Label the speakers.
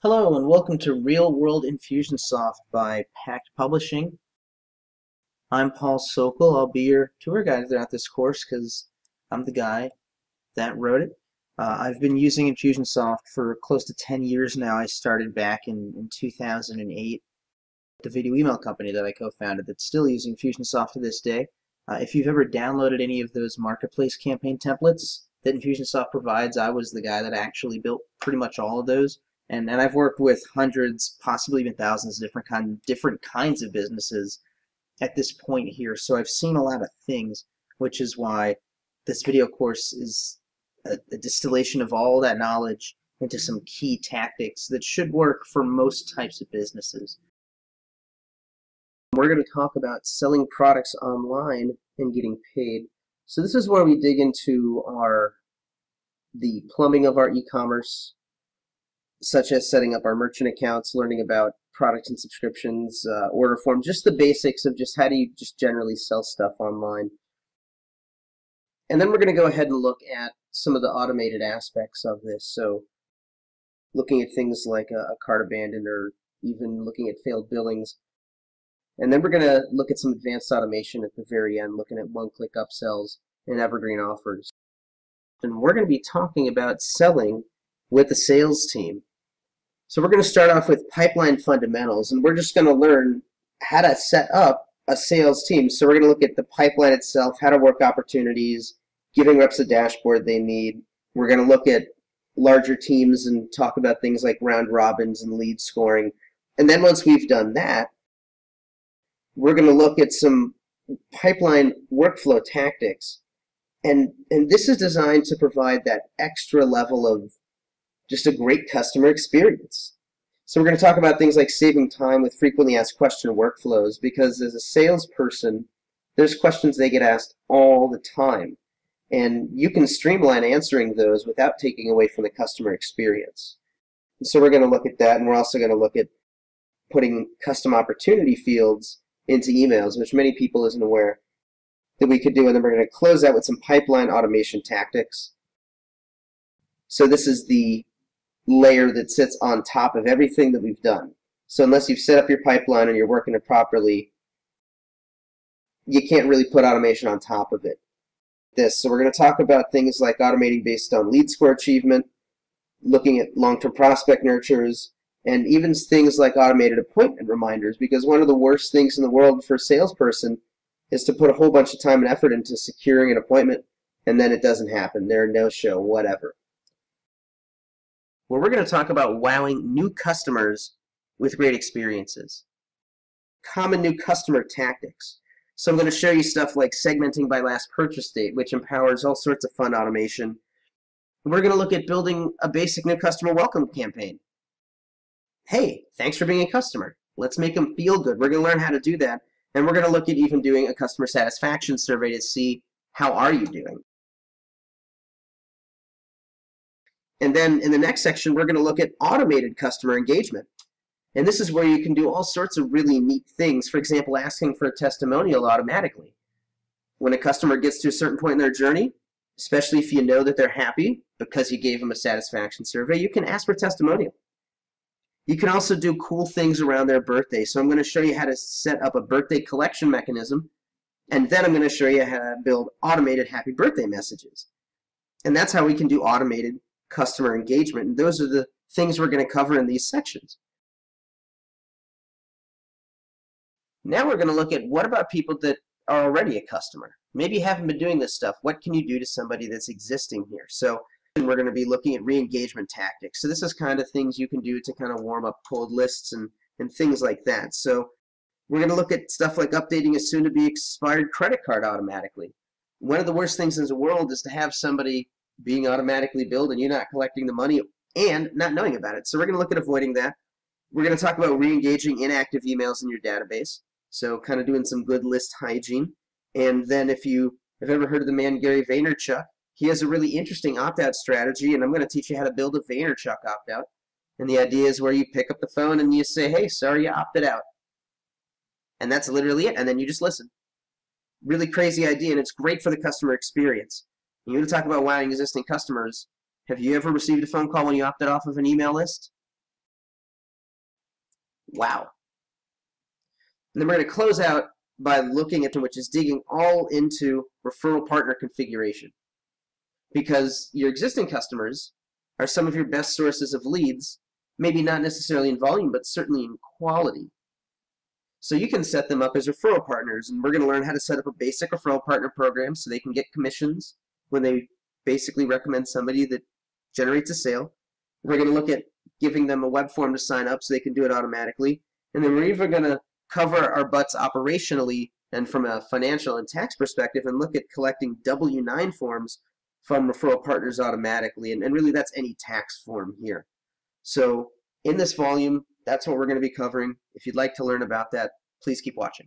Speaker 1: Hello and welcome to Real World Infusionsoft by Pact Publishing. I'm Paul Sokol. I'll be your tour guide throughout this course because I'm the guy that wrote it. I've been using Infusionsoft for close to 10 years now. I started back in 2008, the video email company that I co-founded that's still using Infusionsoft to this day. If you've ever downloaded any of those marketplace campaign templates that Infusionsoft provides, I was the guy that actually built pretty much all of those. And I've worked with hundreds, possibly even thousands of different kinds of businesses at this point here. So I've seen a lot of things, which is why this video course is a distillation of all that knowledge into some key tactics that should work for most types of businesses. We're going to talk about selling products online and getting paid. So this is where we dig into the plumbing of our e-commerce, such as setting up our merchant accounts, learning about products and subscriptions, order forms, just the basics of just how do you just generally sell stuff online. And then we're going to go ahead and look at some of the automated aspects of this. So looking at things like a cart abandoned or even looking at failed billings. And then we're going to look at some advanced automation at the very end, looking at one-click upsells and evergreen offers. And we're going to be talking about selling with the sales team. So we're going to start off with pipeline fundamentals, and we're just going to learn how to set up a sales team. So we're going to look at the pipeline itself, how to work opportunities, giving reps a dashboard they need. We're going to look at larger teams and talk about things like round robins and lead scoring. And then once we've done that, we're going to look at some pipeline workflow tactics. And this is designed to provide that extra level of just a great customer experience. So we're going to talk about things like saving time with frequently asked question workflows, because as a salesperson, there's questions they get asked all the time. And you can streamline answering those without taking away from the customer experience. And so we're going to look at that, and we're also going to look at putting custom opportunity fields into emails, which many people isn't aware that we could do. And then we're going to close out with some pipeline automation tactics. So this is the layer that sits on top of everything that we've done. So unless you've set up your pipeline and you're working it properly, you can't really put automation on top of it. So we're going to talk about things like automating based on lead score achievement, looking at long-term prospect nurtures, and even things like automated appointment reminders, because one of the worst things in the world for a salesperson is to put a whole bunch of time and effort into securing an appointment and then it doesn't happen. They're a no-show, whatever. Well, we're going to talk about wowing new customers with great experiences. Common new customer tactics. So I'm going to show you stuff like segmenting by last purchase date, which empowers all sorts of fun automation. We're going to look at building a basic new customer welcome campaign. Hey, thanks for being a customer. Let's make them feel good. We're going to learn how to do that. And we're going to look at even doing a customer satisfaction survey to see how are you doing. And then in the next section, we're going to look at automated customer engagement. And this is where you can do all sorts of really neat things. For example, asking for a testimonial automatically. When a customer gets to a certain point in their journey, especially if you know that they're happy because you gave them a satisfaction survey, you can ask for a testimonial. You can also do cool things around their birthday. So I'm going to show you how to set up a birthday collection mechanism. And then I'm going to show you how to build automated happy birthday messages. And that's how we can do automated customer engagement. And those are the things we're going to cover in these sections. Now we're going to look at what about people that are already a customer. Maybe you haven't been doing this stuff. What can you do to somebody that's existing here? So we're going to be looking at re-engagement tactics. So this is kind of things you can do to kind of warm up cold lists and things like that. So we're going to look at stuff like updating a soon-to-be expired credit card automatically. One of the worst things in the world is to have somebody being automatically billed and you're not collecting the money and not knowing about it. So we're going to look at avoiding that. We're going to talk about re-engaging inactive emails in your database. So kind of doing some good list hygiene. And then if you have ever heard of the man Gary Vaynerchuk, he has a really interesting opt-out strategy, and I'm going to teach you how to build a Vaynerchuk opt-out. And the idea is where you pick up the phone and you say, hey, sorry, you opted out. And that's literally it, and then you just listen. Really crazy idea, and it's great for the customer experience. You're going to talk about wowing existing customers. Have you ever received a phone call when you opted off of an email list? Wow. And then we're going to close out by looking at which is digging all into referral partner configuration. Because your existing customers are some of your best sources of leads, maybe not necessarily in volume, but certainly in quality. So you can set them up as referral partners, and we're going to learn how to set up a basic referral partner program so they can get commissions when they basically recommend somebody that generates a sale. We're going to look at giving them a web form to sign up so they can do it automatically. And then we're even going to cover our butts operationally and from a financial and tax perspective and look at collecting W-9 forms from referral partners automatically. And really that's any tax form here. So in this volume, that's what we're going to be covering. If you'd like to learn about that, please keep watching.